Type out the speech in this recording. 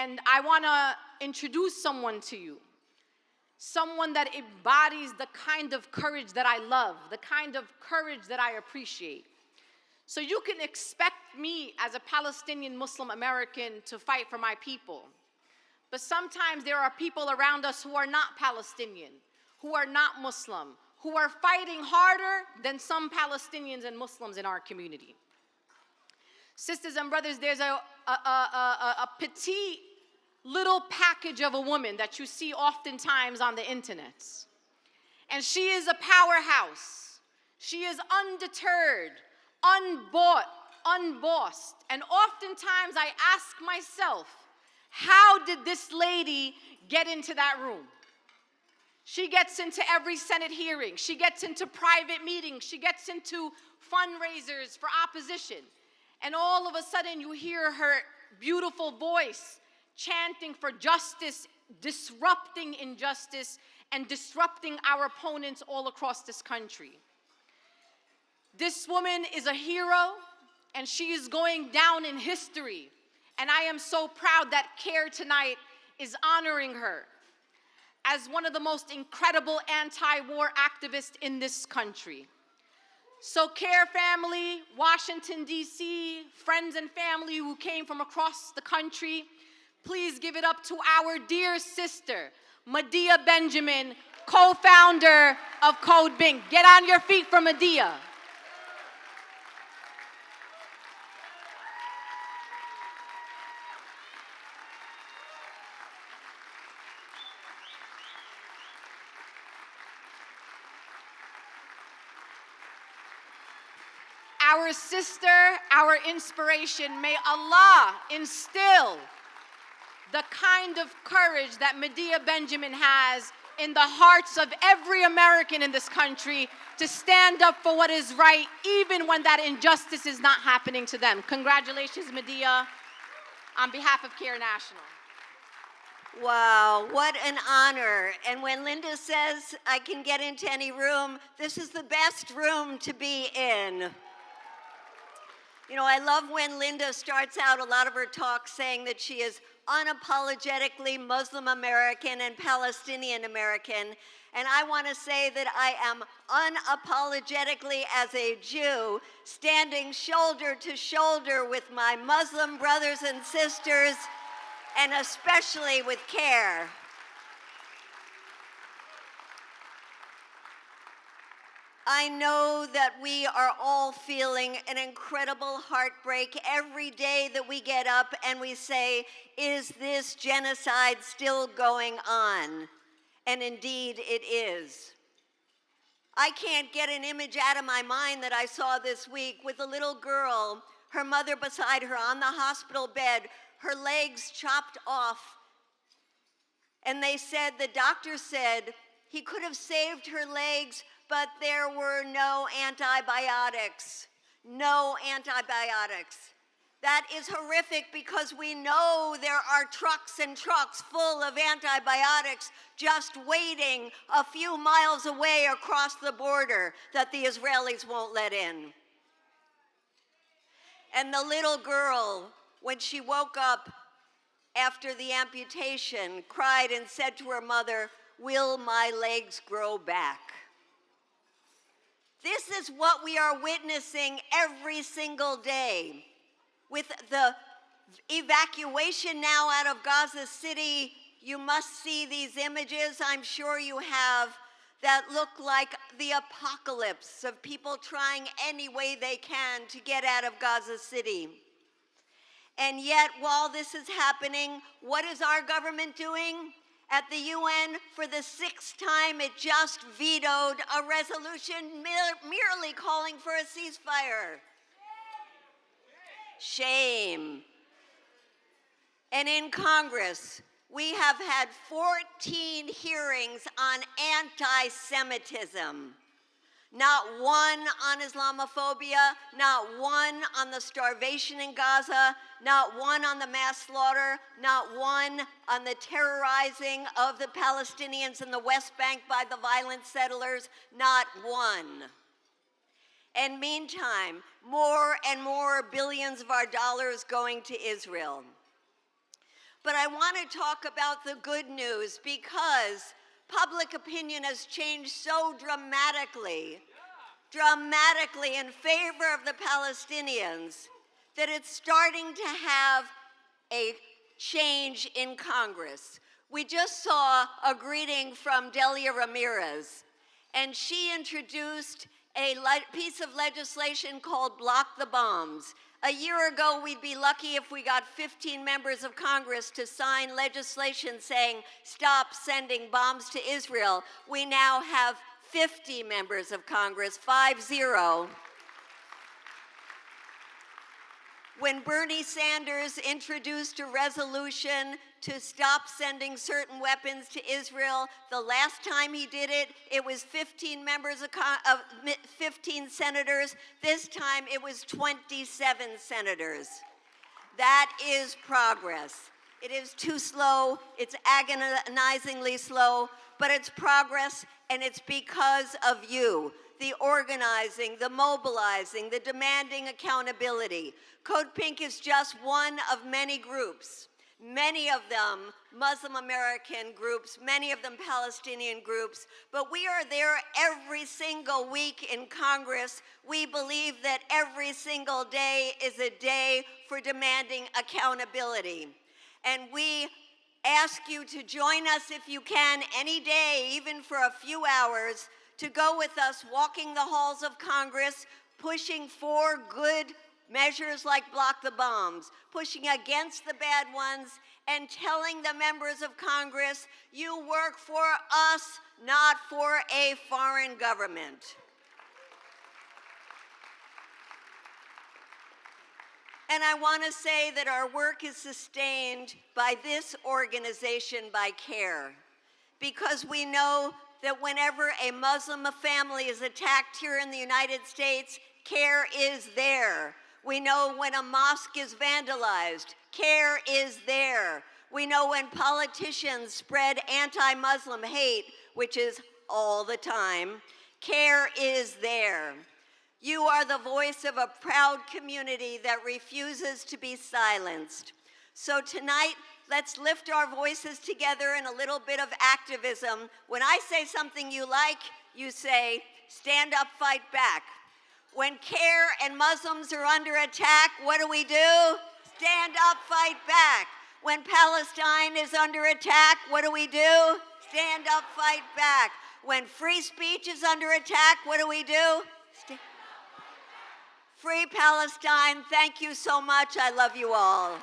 And I want to introduce someone to you. Someone that embodies the kind of courage that I love, the kind of courage that I appreciate. So you can expect me as a Palestinian Muslim American to fight for my people. But sometimes there are people around us who are not Palestinian, who are not Muslim, who are fighting harder than some Palestinians and Muslims in our community. Sisters and brothers, there's a petite little package of a woman that you see oftentimes on the internet. And she is a powerhouse. She is undeterred, unbought, unbossed. And oftentimes I ask myself, how did this lady get into that room? She gets into every Senate hearing. She gets into private meetings. She gets into fundraisers for opposition. And all of a sudden you hear her beautiful voice chanting for justice, disrupting injustice, and disrupting our opponents all across this country. This woman is a hero, and she is going down in history. And I am so proud that CAIR tonight is honoring her as one of the most incredible anti-war activists in this country. So CAIR family, Washington, D.C., friends and family who came from across the country, please give it up to our dear sister, Medea Benjamin, co-founder of Code Pink. Get on your feet for Medea. Our sister, our inspiration, may Allah instill the kind of courage that Medea Benjamin has in the hearts of every American in this country to stand up for what is right, even when that injustice is not happening to them. Congratulations, Medea, on behalf of CAIR National. Wow, what an honor. And when Linda says I can get into any room, this is the best room to be in. You know, I love when Linda starts out a lot of her talks saying that she is unapologetically Muslim American and Palestinian American. And I want to say that I am unapologetically, as a Jew, standing shoulder to shoulder with my Muslim brothers and sisters, and especially with CAIR. I know that we are all feeling an incredible heartbreak every day that we get up and we say, is this genocide still going on? And indeed it is. I can't get an image out of my mind that I saw this week with a little girl, her mother beside her on the hospital bed, her legs chopped off. And they said, the doctor said, he could have saved her legs, but there were no antibiotics. No antibiotics. That is horrific because we know there are trucks and trucks full of antibiotics just waiting a few miles away across the border that the Israelis won't let in. And the little girl, when she woke up after the amputation, cried and said to her mother, "Will my legs grow back?" This is what we are witnessing every single day. With the evacuation now out of Gaza City, you must see these images, I'm sure you have, that look like the apocalypse of people trying any way they can to get out of Gaza City. And yet, while this is happening, what is our government doing? At the UN, for the 6th time, it just vetoed a resolution merely calling for a ceasefire. Shame. And in Congress, we have had 14 hearings on anti-Semitism. Not one on Islamophobia, not one on the starvation in Gaza, not one on the mass slaughter, not one on the terrorizing of the Palestinians in the West Bank by the violent settlers, not one. And meantime, more and more billions of our dollars going to Israel. But I want to talk about the good news because public opinion has changed so dramatically in favor of the Palestinians that it's starting to have a change in Congress. We just saw a greeting from Delia Ramirez, and she introduced a piece of legislation called Block the Bombs. A year ago, we'd be lucky if we got 15 members of Congress to sign legislation saying, stop sending bombs to Israel. We now have 50 members of Congress, 5-0. When Bernie Sanders introduced a resolution to stop sending certain weapons to Israel, the last time he did it, it was 15 senators. This time it was 27 senators. That is progress. It is too slow, it's agonizingly slow, but it's progress, and it's because of you. The organizing, the mobilizing, the demanding accountability. Code Pink is just one of many groups, many of them Muslim American groups, many of them Palestinian groups, but we are there every single week in Congress. We believe that every single day is a day for demanding accountability. And we ask you to join us if you can any day, even for a few hours, to go with us walking the halls of Congress, pushing for good measures like Block the Bombs, pushing against the bad ones, and telling the members of Congress, you work for us, not for a foreign government. And I want to say that our work is sustained by this organization, by CAIR, because we know that whenever a Muslim family is attacked here in the United States, CAIR is there. We know when a mosque is vandalized, CAIR is there. We know when politicians spread anti-Muslim hate, which is all the time, CAIR is there. You are the voice of a proud community that refuses to be silenced. So tonight, let's lift our voices together in a little bit of activism. When I say something you like, you say, stand up, fight back. When CAIR and Muslims are under attack, what do? Stand up, fight back. When Palestine is under attack, what do? Stand up, fight back. When free speech is under attack, what do? Free Palestine. Thank you so much. I love you all.